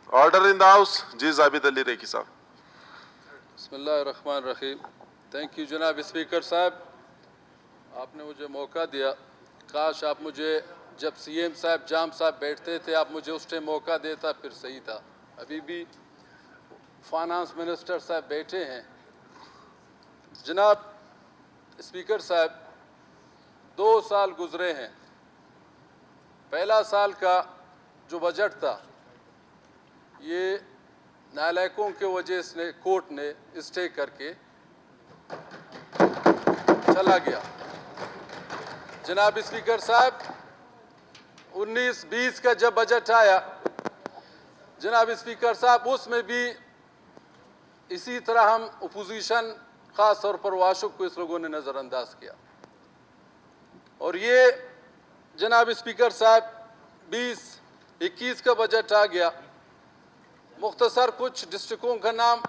Order in the House. Ji Zabid Ali Reki sahab. बिस्मिल्लाहिर्रहमानिर्रहीम। Thank you जनाब speaker साहब, आपने मुझे मौका दिया। काश आप मुझे जब सीएम साहब जाम साहब बैठते थे आप मुझे उस टाइम मौका देता, फिर सही था। अभी भी फाइनेंस मिनिस्टर साहब बैठे हैं। जनाब स्पीकर साहब, 2 साल गुजरे हैं। पहला साल का जो बजट था ये नालायकों के वजह से कोर्ट ने स्टे करके चला गया। जनाब स्पीकर साहब, 19-20 का जब बजट आया जनाब स्पीकर साहब, उसमें भी इसी तरह हम अपोजिशन खास तौर पर वाशुक को इस लोगों ने नज़रअंदाज किया। और ये जनाब स्पीकर साहब 20-21 का बजट आ गया। मुख्तसर कुछ डिस्ट्रिक्टों का नाम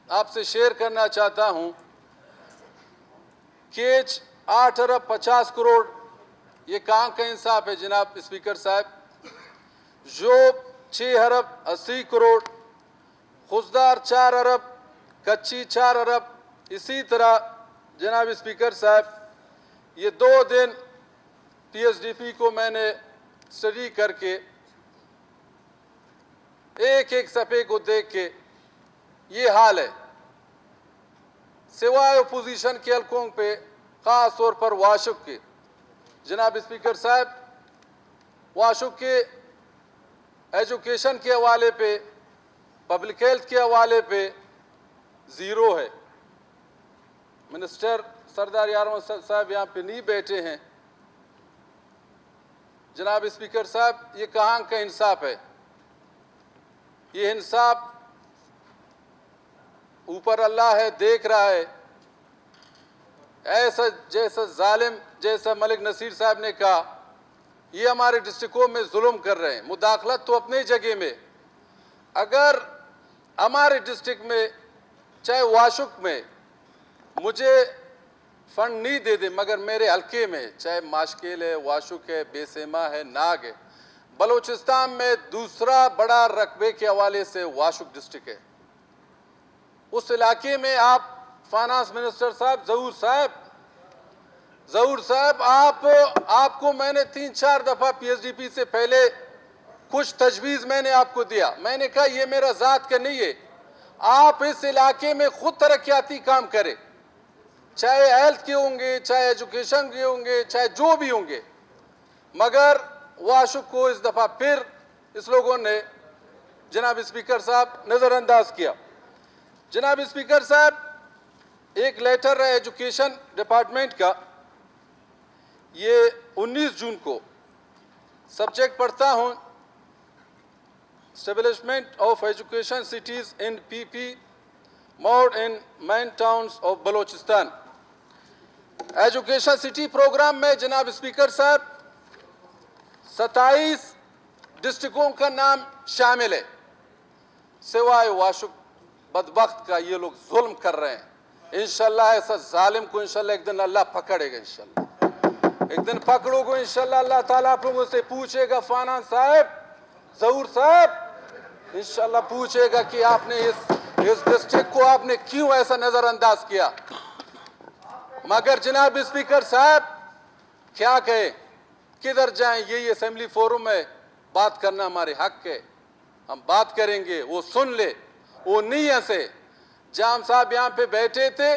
आपसे शेयर करना चाहता हूँ। केच 8 अरब 50 करोड़, ये कहाँ का इंसाफ है जनाब स्पीकर साहब। जोब 6 अरब 80 करोड़, खुशदार 4 अरब, कच्ची 4 अरब। इसी तरह जनाब स्पीकर साहब, ये 2 दिन पीएसडीपी को मैंने स्टडी करके एक एक सफ़े को देख के ये हाल है। सिवाय अपोजिशन के हल्कों पे, ख़ास तौर पर वाशुक के, जनाब स्पीकर साहब, वाशुक के एजुकेशन के हवाले पे, पब्लिक हेल्थ के हवाले पे ज़ीरो है। मिनिस्टर सरदार यारों साहब यहाँ पे नहीं बैठे हैं। जनाब स्पीकर साहब, ये कहाँ का इंसाफ है? ये इंसाफ ऊपर अल्लाह है, देख रहा है। ऐसा जैसा जालिम जैसा मलिक नसीर साहब ने कहा, ये हमारे डिस्ट्रिक्टों में जुल्म कर रहे हैं। मुदाखलत तो अपनी जगह में, अगर हमारे डिस्ट्रिक्ट में चाहे वाशुक में मुझे फंड नहीं दे दे, मगर मेरे हल्के में चाहे माशकेल है, वाशुक है, बेसेमा है, नाग है, बलूचिस्तान में दूसरा बड़ा रकबे के हवाले से वाशुक डिस्ट्रिक्ट है। उस इलाके में आप फाइनेंस मिनिस्टर साहब जहूर साहब, आपको मैंने 3-4 दफ़ा पीएसडीपी से पहले कुछ तजवीज़ मैंने आपको दिया। मैंने कहा ये मेरा ज़ात का नहीं है, आप इस इलाके में खुद तरक्याती काम करें, चाहे हेल्थ के होंगे, चाहे एजुकेशन के होंगे, चाहे जो भी होंगे। मगर वाशुक को इस दफ़ा फिर इस लोगों ने जनाब स्पीकर साहब नज़रअंदाज किया। जनाब स्पीकर साहब, एक लेटर है एजुकेशन डिपार्टमेंट का, ये 19 जून को, सब्जेक्ट पढ़ता हूँ, establishment of education cities in PP mode in main towns of Balochistan. Education city program में जनाब स्पीकर साहब 27 डिस्ट्रिक्टों का नाम शामिल है। सिवाय वाशुक बदबख्त का ये लोग जुल्म कर रहे हैं। इंशाल्लाह ऐसा जालिम को इंशाल्लाह एक दिन अल्लाह पकड़ेगा। इंशाल्लाह एक दिन पकड़ोगे, इंशाल्लाह अल्लाह ताला आप लोगों से पूछेगा, फाना साहब, जहूर साहब, इंशाल्लाह पूछेगा कि आपने इस डिस्ट्रिक्ट को आपने क्यों ऐसा नजरअंदाज किया। मगर जनाब स्पीकर साहब, क्या कहे, किधर जाएं? ये असेंबली फोरम है, बात करना हमारे हक है, हम बात करेंगे, वो सुन ले, वो नहीं हंसे। जाम साहब यहाँ पे बैठे थे,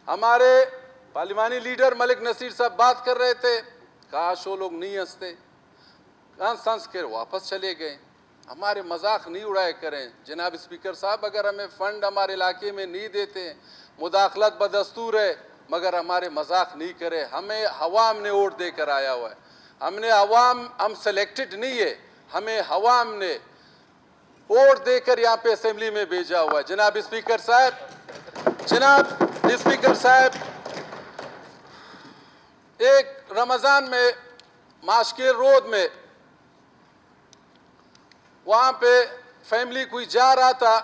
हमारे पार्लिमानी लीडर मलिक नसीर साहब बात कर रहे थे, काश वो लोग नहीं हंसते, हंस कर वापस चले गए। हमारे मजाक नहीं उड़ाए करें जनाब स्पीकर साहब। अगर हमें फंड हमारे इलाके में नहीं देते, मुदाखलत बदस्तूर है, मगर हमारे मजाक नहीं करे। हमें हवाम ने वोट देकर आया हुआ है, हम सेलेक्टेड नहीं है, हमें हवाम ने वोट देकर यहाँ पे असेंबली में भेजा हुआ है। जनाब स्पीकर साहब, एक रमज़ान में माशकेल रोड में वहाँ पे फैमिली कोई जा रहा था,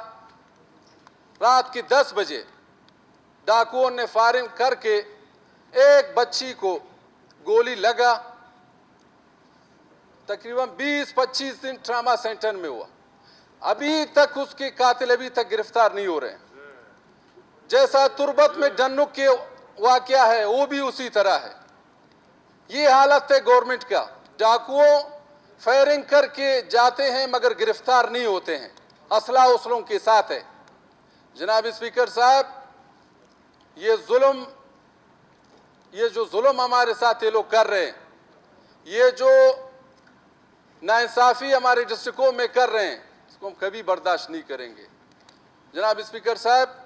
रात के 10 बजे डाकुओं ने फायरिंग करके एक बच्ची को गोली लगा। तकरीबन 20-25 दिन ट्रामा सेंटर में हुआ। अभी तक उसके कातिल अभी तक गिरफ्तार नहीं हो रहे हैं। जैसा तुर्बत में डन्नुक के वाकया है वो भी उसी तरह है। ये हालत है गवर्नमेंट का। डाकुओं फायरिंग करके जाते हैं मगर गिरफ्तार नहीं होते हैं, असला उसलों के साथ है। जनाब स्पीकर साहब, ये जो जुल्म हमारे साथ ये लोग कर रहे हैं, ये जो नाइंसाफी हमारे डिस्ट्रिक्टों में कर रहे हैं, इसको हम कभी बर्दाश्त नहीं करेंगे। जनाब स्पीकर साहब,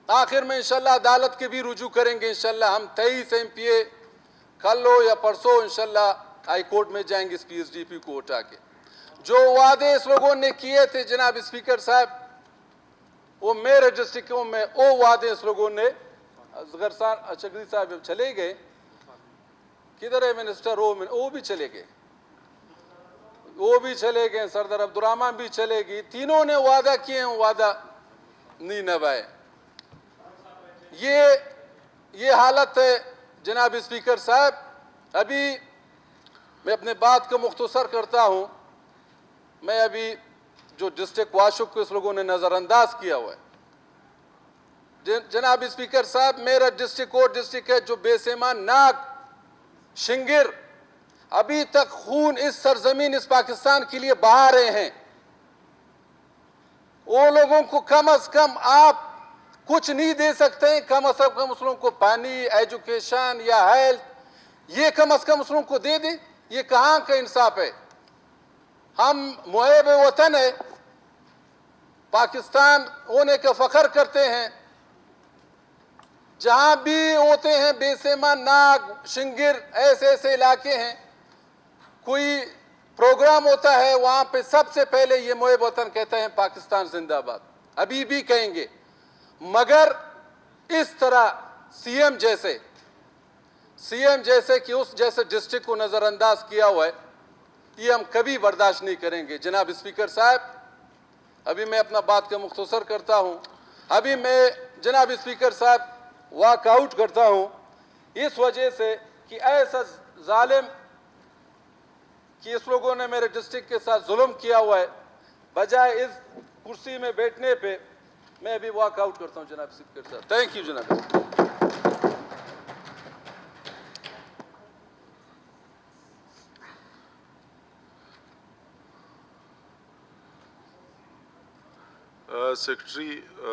आखिर में इंशाल्लाह अदालत के भी रुजू करेंगे। इंशाल्लाह हम 23 MPA कल हो या परसों इंशाल्लाह हाई कोर्ट में जाएंगे इस PSDP को उठा के। जो वादे इस लोगों ने किए थे जनाब स्पीकर साहब, वो मेरे डिस्ट्रिक्टों में वो वादे इस लोगों ने, असगर अचगरी साहब चले गए, किधर है मिनिस्टर, वो भी चले गए, सरदार अब्दुर्रहमान भी चले गई। तीनों ने वादा किए हैं, वादा नहीं निभाए। ये हालत है जनाब स्पीकर साहब। अभी मैं अपने बात को मुख्तसर करता हूं। मैं अभी जो डिस्ट्रिक्ट वाशुक को इस लोगों ने नजरअंदाज किया हुआ है, जनाब स्पीकर साहब, मेरा डिस्ट्रिक्ट वो डिस्ट्रिक्ट है जो बेसमान नाग शिंगिर अभी तक खून इस सरजमीन इस पाकिस्तान के लिए बहा रहे हैं। वो लोगों को कम से कम आप कुछ नहीं दे सकते हैं, कम से कम उस लोगों को पानी, एजुकेशन या हेल्थ, ये कम से कम उस लोगों को दे दें। ये कहां का इंसाफ है? हम मुहिब वतन है, पाकिस्तान होने का फख्र करते हैं। जहां भी होते हैं बेसमान नाग शिंगिर ऐसे इलाके हैं, कोई प्रोग्राम होता है वहां पे सबसे पहले ये मुहिब वतन कहते हैं पाकिस्तान जिंदाबाद, अभी भी कहेंगे। मगर इस तरह सीएम जैसे कि उस जैसे डिस्ट्रिक्ट को नजरअंदाज किया हुआ है, ये हम कभी बर्दाश्त नहीं करेंगे। जनाब स्पीकर साहब, अभी मैं अपना बात का मुख्तसर करता हूं। अभी मैं जनाब स्पीकर साहब वॉकआउट करता हूं इस वजह से कि ऐसा जालिम कि इस लोगों ने मेरे डिस्ट्रिक्ट के साथ जुल्म किया हुआ है, बजाय इस कुर्सी में बैठने पे मैं अभी वॉकआउट करता हूं जनाब स्पीकर साहब। थैंक यू जनाब। सेक्रेटरी